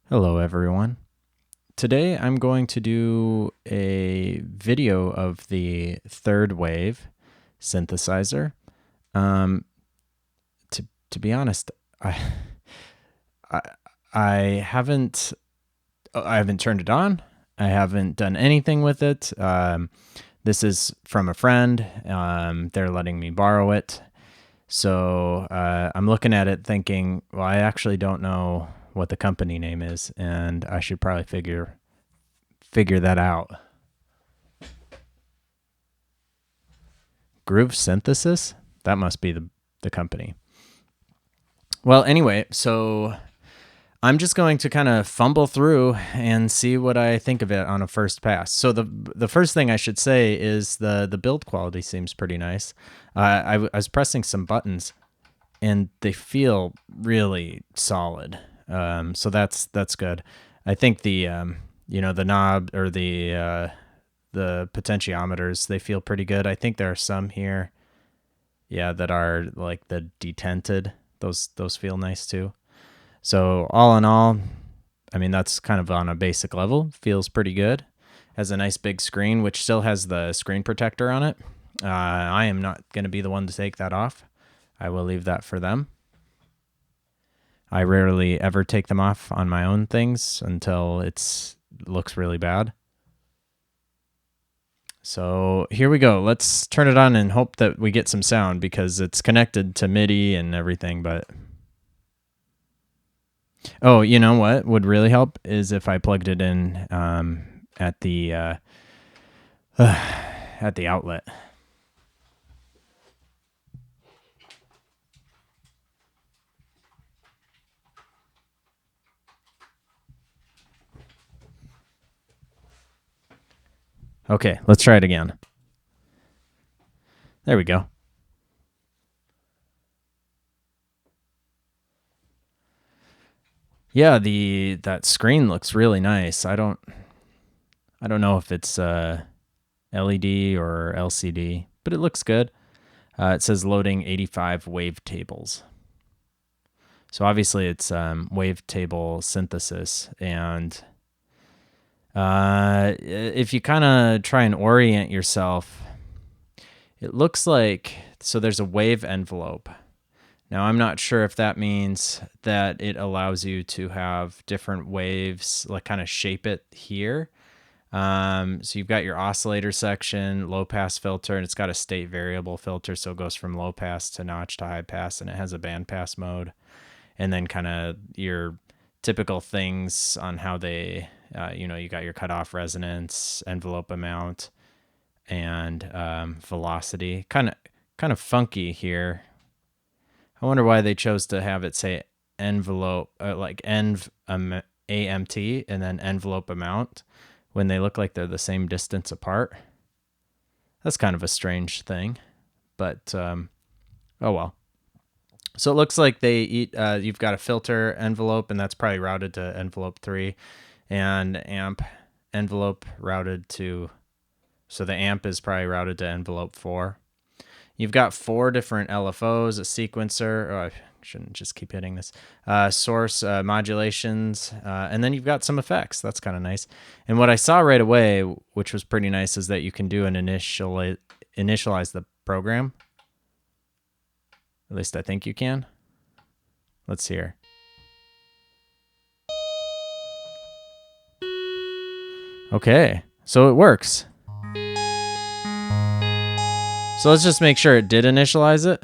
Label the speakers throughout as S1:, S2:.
S1: Hello everyone. Today I'm going to do a video of the third wave synthesizer. Um, to be honest, I, I I haven't turned it on. I haven't done anything with it. This is from a friend. They're letting me borrow it. So I'm looking at it thinking, well, I actually don't know what the company name is, and I should probably figure that out. Groove Synthesis? That must be the company. Well, anyway, so I'm just going to kind of fumble through and see what I think of it on a first pass. So the first thing I should say is the build quality seems pretty nice. I was pressing some buttons and they feel really solid. So that's good. I think the knob or the potentiometers, they feel pretty good. I think there are some here, yeah, that are like the detented. Those feel nice too. So all in all, I mean that's kind of on a basic level. Feels pretty good. Has a nice big screen, which still has the screen protector on it. I am not going to be the one to take that off. I will leave that for them. I rarely ever take them off on my own things until it looks really bad. So here we go. Let's turn it on and hope that we get some sound because it's connected to MIDI and everything. But oh, you know what would really help is if I plugged it in at the outlet. Okay, let's try it again. There we go. Yeah, that screen looks really nice. I don't know if it's LED or LCD, but it looks good. It says loading 85 wavetables. So obviously it's wavetable synthesis, and if you kind of try and orient yourself, it looks like, so there's a wave envelope. Now I'm not sure if that means that it allows you to have different waves, like kind of shape it here. So you've got your oscillator section, low pass filter, and it's got a state variable filter. So it goes from low pass to notch to high pass, and it has a band pass mode. And then kind of your typical things on how they, you got your cutoff resonance, envelope amount, and velocity. Kind of funky here. I wonder why they chose to have it say envelope, like AMT, and then envelope amount when they look like they're the same distance apart. That's kind of a strange thing, but oh well. So it looks like you've got a filter envelope, and that's probably routed to envelope 3, and amp envelope routed to, so the amp is probably routed to envelope 4. You've got 4 different LFOs, a sequencer. Oh, I shouldn't just keep hitting this. Source modulations, and then you've got some effects. That's kind of nice. And what I saw right away, which was pretty nice, is that you can do an initialize the program. At least I think you can. Let's hear. Okay, so it works. So let's just make sure it did initialize it.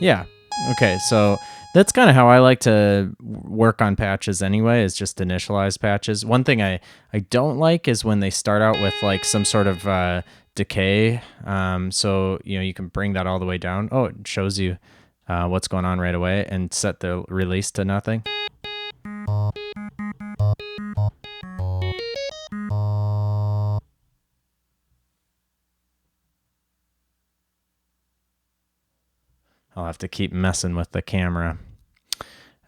S1: Yeah. Okay, so that's kind of how I like to work on patches anyway, is just initialize patches. One thing I don't like is when they start out with like some sort of decay. So, you can bring that all the way down. Oh, it shows you what's going on right away and set the release to nothing. I'll have to keep messing with the camera.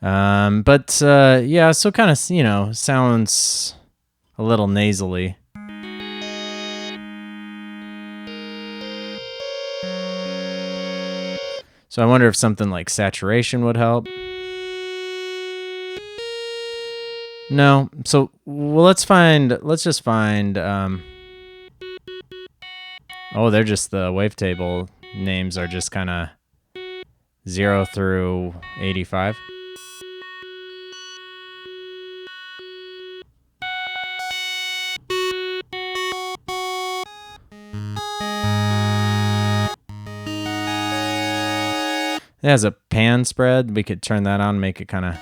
S1: Yeah, so kind of, sounds a little nasally. So I wonder if something like saturation would help. No. So, well, let's just find, oh, they're just the wavetable names are just kind of 0 through 85. It has a pan spread. We could turn that on, make it kind of.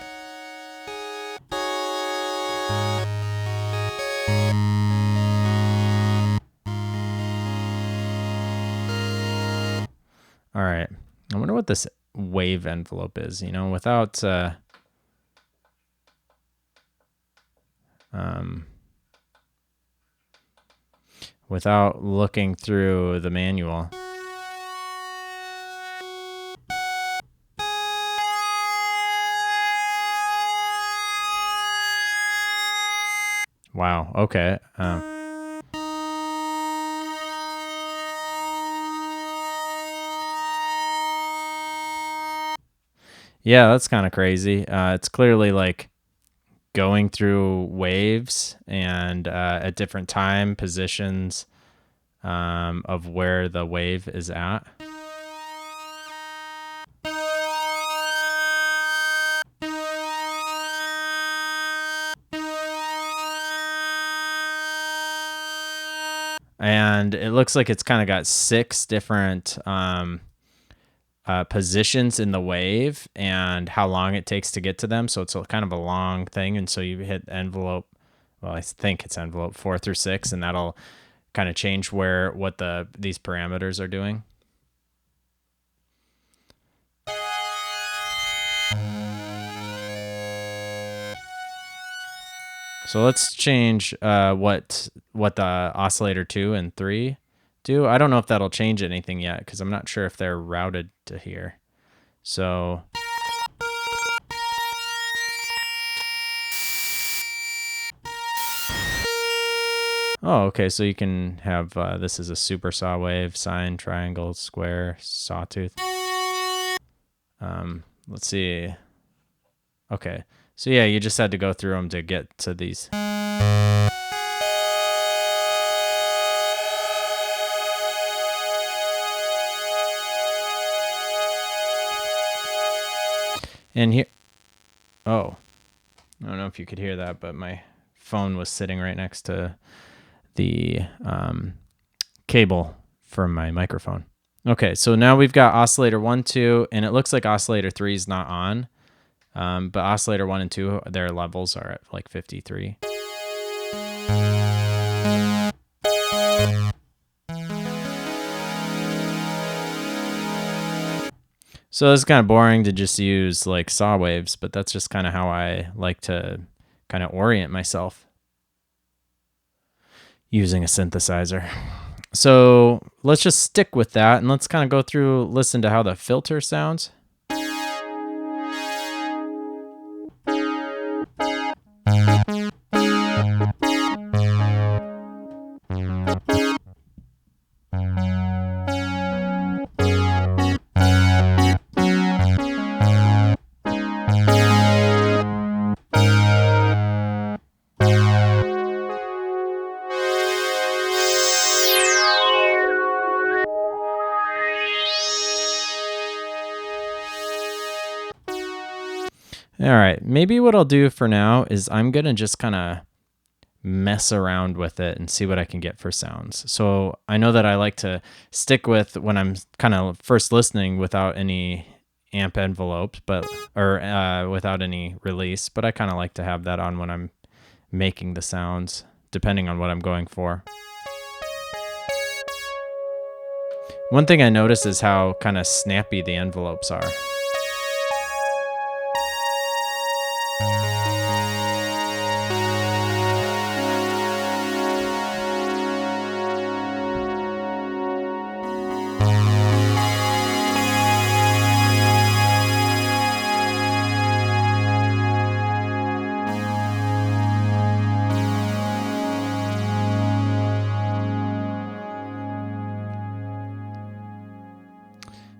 S1: All right. I wonder what this wave envelope is, you know, without looking through the manual. Wow. Okay. Yeah, that's kind of crazy. It's clearly like going through waves and at different time positions of where the wave is at. And it looks like it's kind of got 6 different positions in the wave and how long it takes to get to them. So it's kind of a long thing. And so you hit envelope, well, I think it's envelope 4 through 6, and that'll kind of change what these parameters are doing. So let's change what the oscillator 2 and 3 do. I don't know if that'll change anything yet because I'm not sure if they're routed to here. So oh, okay. So you can have this is a super saw wave, sine, triangle, square, sawtooth. Let's see. Okay. So yeah, you just had to go through them to get to these. And here, oh, I don't know if you could hear that, but my phone was sitting right next to the cable from my microphone. Okay, so now we've got oscillator 1, 2, and it looks like oscillator 3 is not on. But oscillator 1 and 2, their levels are at like 53. So it's kind of boring to just use like saw waves, but that's just kind of how I like to kind of orient myself using a synthesizer. So let's just stick with that and let's kind of go through, listen to how the filter sounds. All right, maybe what I'll do for now is I'm going to just kind of mess around with it and see what I can get for sounds. So I know that I like to stick with when I'm kind of first listening without any amp envelope, or without any release, but I kind of like to have that on when I'm making the sounds, depending on what I'm going for. One thing I notice is how kind of snappy the envelopes are.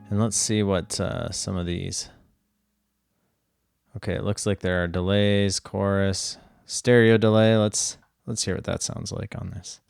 S1: And let's see what some of these. Okay, it looks like there are delays, chorus. stereo delay. Let's hear what that sounds like on this.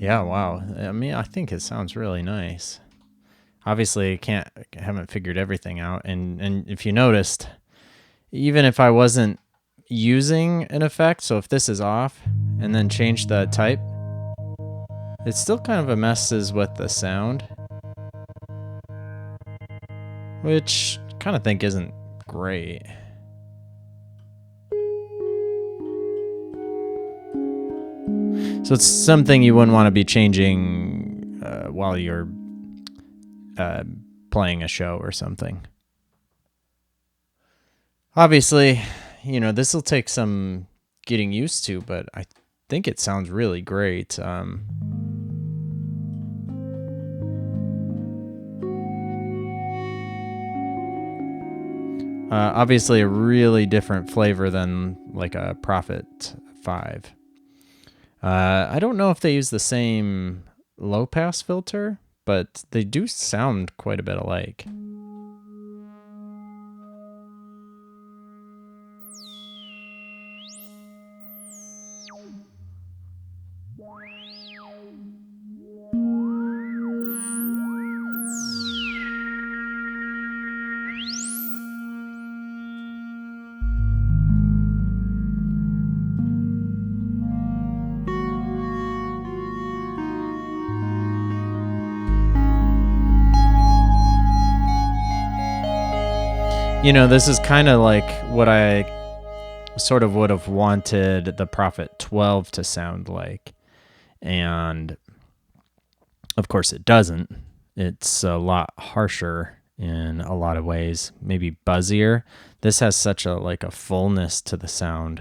S1: Yeah, wow. I mean, I think it sounds really nice. Obviously, haven't figured everything out, and if you noticed, even if I wasn't using an effect, so if this is off and then change the type, it still kind of messes with the sound, which I kind of think isn't great. So it's something you wouldn't want to be changing while you're playing a show or something. Obviously, this will take some getting used to, but I think it sounds really great. Obviously, a really different flavor than like a Prophet 5. I don't know if they use the same low pass filter, but they do sound quite a bit alike. This is kind of like what I sort of would have wanted the Prophet 12 to sound like. And of course it doesn't. It's a lot harsher in a lot of ways, maybe buzzier. This has such a fullness to the sound.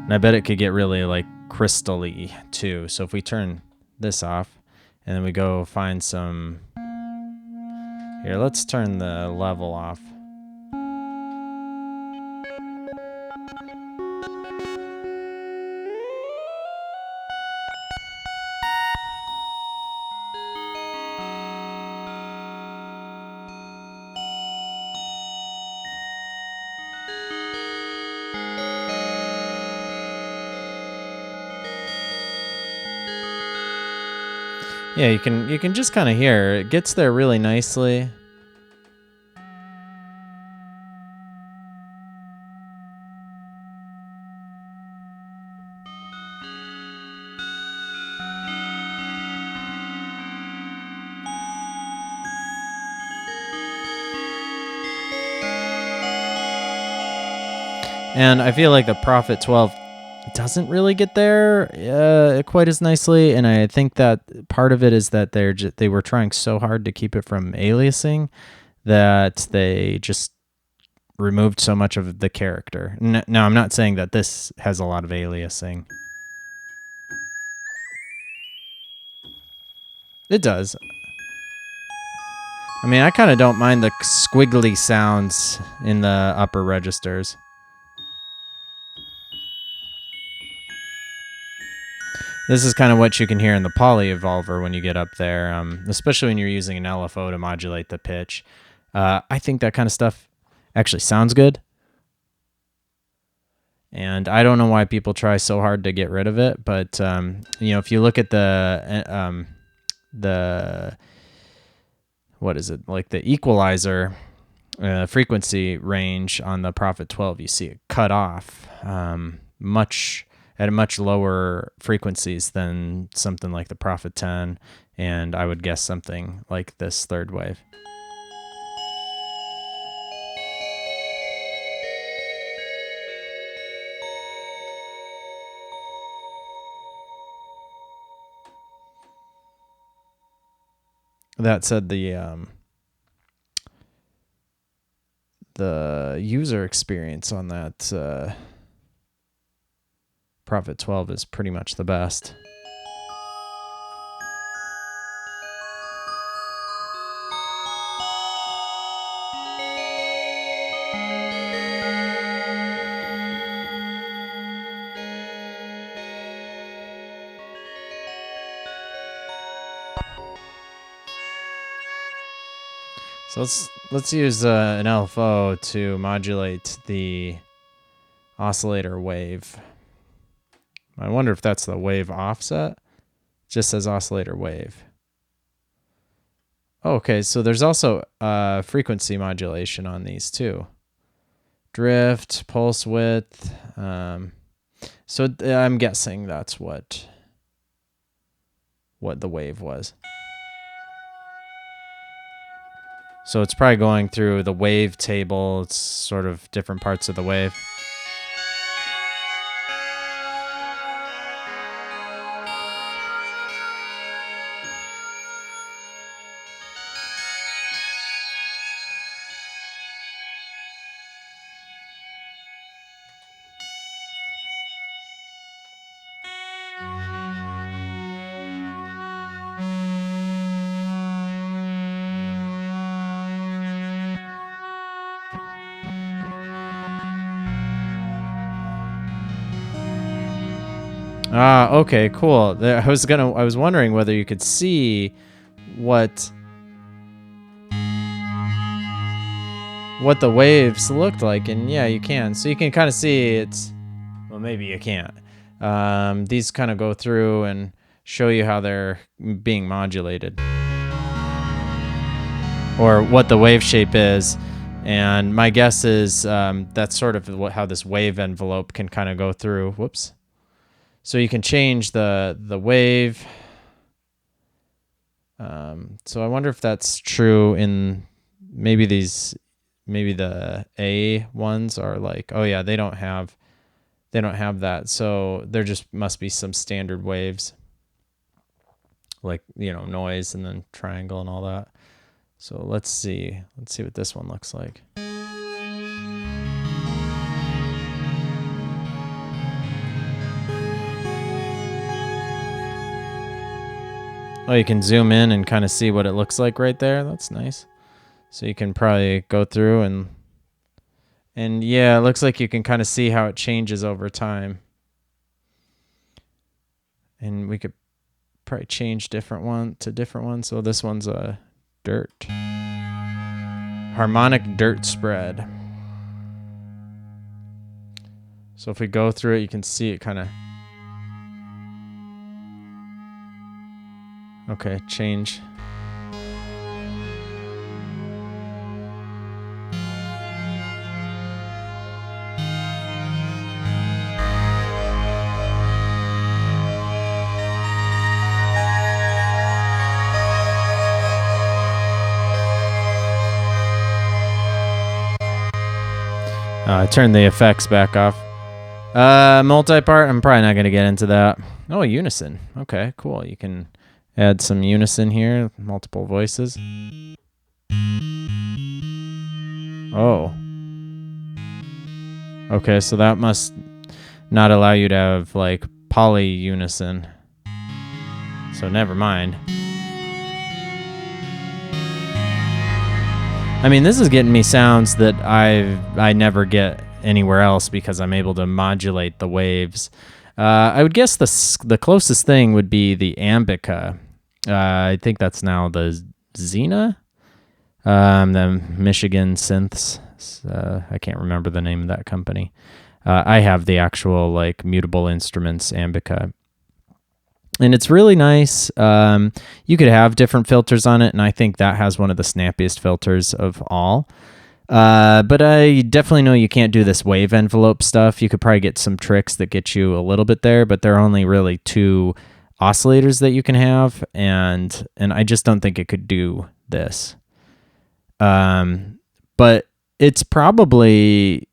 S1: And I bet it could get really crystal-y too. So if we turn this off and then we go find some... Here, let's turn the level off. Yeah, you can just kind of hear it gets there really nicely. And I feel like the Prophet 12 doesn't really get there quite as nicely, and I think that part of it is that they were trying so hard to keep it from aliasing that they just removed so much of the character. Now, I'm not saying that this has a lot of aliasing. It does. I mean, I kind of don't mind the squiggly sounds in the upper registers. This is kind of what you can hear in the polyevolver when you get up there, especially when you're using an LFO to modulate the pitch. I think that kind of stuff actually sounds good. And I don't know why people try so hard to get rid of it, but if you look at the what is it, like the equalizer frequency range on the Prophet 12, you see it cut off at much lower frequencies than something like the Prophet 10, and I would guess something like this third wave. That said, the user experience on that Prophet 12 is pretty much the best. So let's use an LFO to modulate the oscillator wave. I wonder if that's the wave offset. It just says oscillator wave. Okay, so there's also frequency modulation on these too. Drift, pulse width. So I'm guessing that's what the wave was. So it's probably going through the wave table. It's sort of different parts of the wave. Ah, okay, cool. I was wondering whether you could see what the waves looked like, and yeah, you can. So you can kind of see it's, well, maybe you can't. These kind of go through and show you how they're being modulated, or what the wave shape is. And my guess is that's sort of how this wave envelope can kind of go through. Whoops. So you can change the wave. So I wonder if that's true in maybe the A ones are like, oh yeah, they don't have that. So there just must be some standard waves, like, noise and then triangle and all that. So let's see what this one looks like. Oh, you can zoom in and kind of see what it looks like right there. That's nice. So you can probably go through and yeah, it looks like you can kind of see how it changes over time. And we could probably change different ones. So this one's a dirt. Harmonic dirt spread. So if we go through it, you can see it kind of. Okay, change. I turned the effects back off. Multi-part, I'm probably not going to get into that. Oh, unison. Okay, cool. You can add some unison here, multiple voices. Oh. Okay, so that must not allow you to have, like, poly-unison. So never mind. I mean, this is getting me sounds that I never get anywhere else because I'm able to modulate the waves. I would guess the closest thing would be the Ambica. I think that's now the Xena, the Michigan synths. I can't remember the name of that company. I have the actual like mutable instruments Ambica. And it's really nice. You could have different filters on it, and I think that has one of the snappiest filters of all. But I definitely know you can't do this wave envelope stuff. You could probably get some tricks that get you a little bit there, but there are only really 2 oscillators that you can have, and I just don't think it could do this. But it's probably,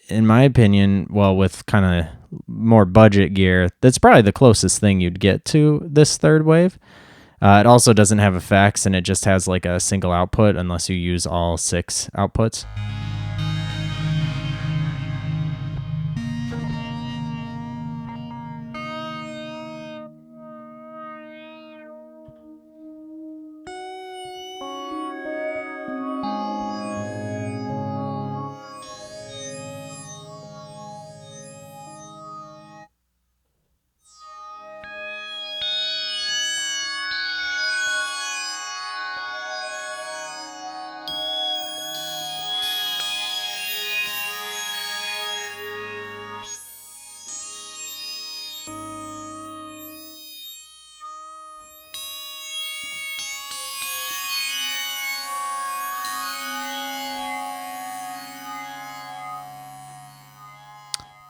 S1: in my opinion, well, with kind of more budget gear, that's probably the closest thing you'd get to this third wave. It also doesn't have effects, and it just has like a single output unless you use all 6 outputs.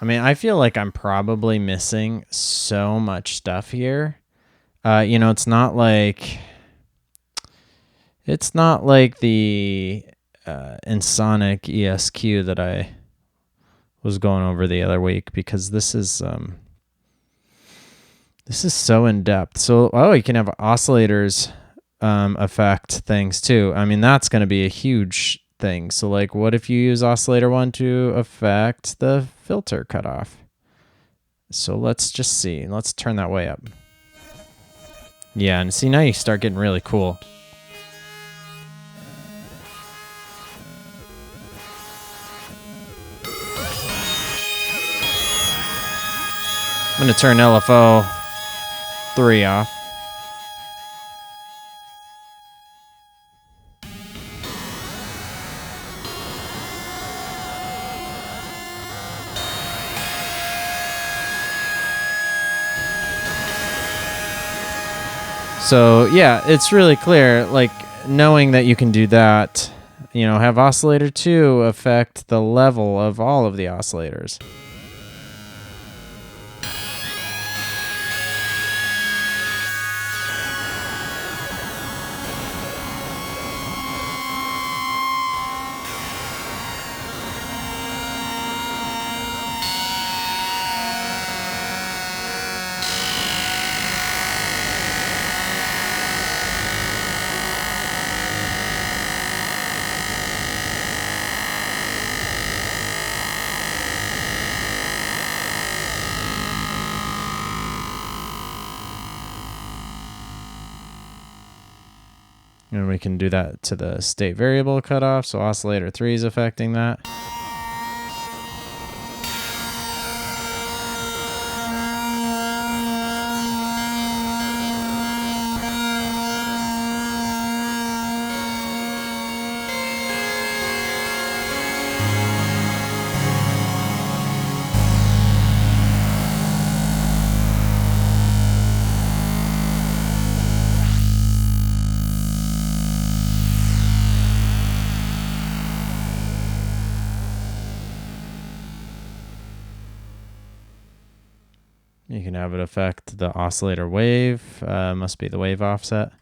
S1: I mean, I feel like I'm probably missing so much stuff here. It's not like the Ensoniq ESQ that I was going over the other week, because this is so in depth. So you can have oscillators affect things too. I mean, that's going to be a huge thing. So like, what if you use oscillator 1 to affect the filter cutoff? So let's just see. Let's turn that way up. Yeah, and see, now you start getting really cool. I'm going to turn LFO 3 off. So yeah, it's really clear, like knowing that you can do that, have oscillator 2 affect the level of all of the oscillators. And we can do that to the state variable cutoff. So oscillator 3 is affecting that. You can have it affect the oscillator wave. Must be the wave offset.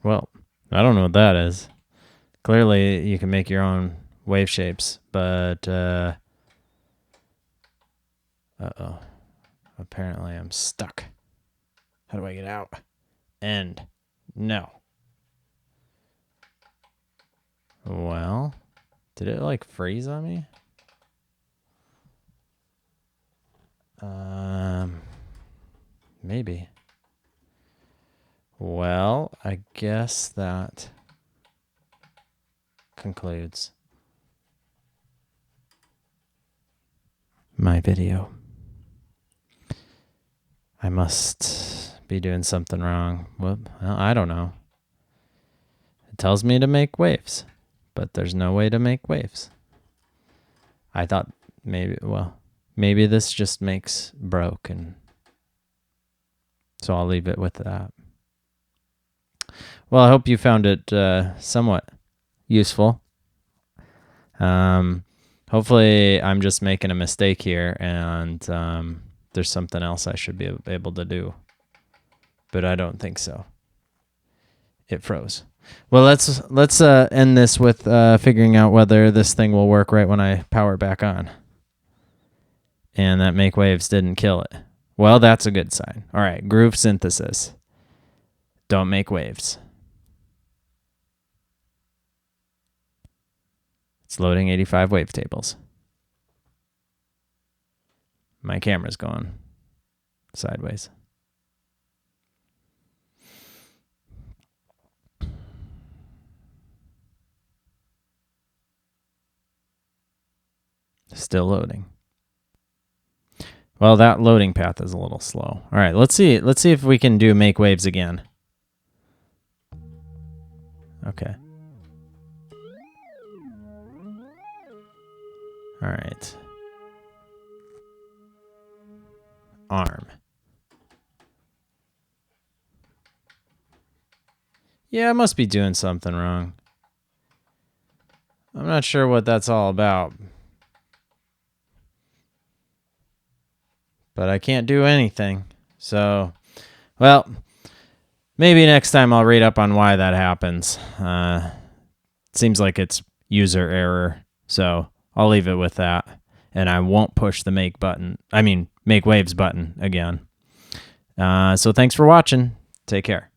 S1: Well, I don't know what that is. Clearly, you can make your own wave shapes, but uh-oh. Apparently, I'm stuck. How do I get out? End. No. Well, did it like freeze on me? Maybe. Well, I guess that concludes my video. I must be doing something wrong. Well, I don't know. It tells me to make waves, but there's no way to make waves. I thought maybe this just makes broke, and so I'll leave it with that. Well, I hope you found it somewhat useful. Hopefully I'm just making a mistake here, and there's something else I should be able to do. But I don't think so. It froze. Well, let's end this with figuring out whether this thing will work right when I power it back on. And that make waves didn't kill it. Well, that's a good sign. All right, groove synthesis. Don't make waves. It's loading 85 wavetables. My camera's going sideways. Still loading. Well, that loading path is a little slow. All right, let's see if we can do make waves again. Okay. All right. Arm. Yeah, I must be doing something wrong. I'm not sure what that's all about. But I can't do anything. So, well, maybe next time I'll read up on why that happens. Seems like it's user error. So I'll leave it with that. And I won't push the make waves button again. So thanks for watching. Take care.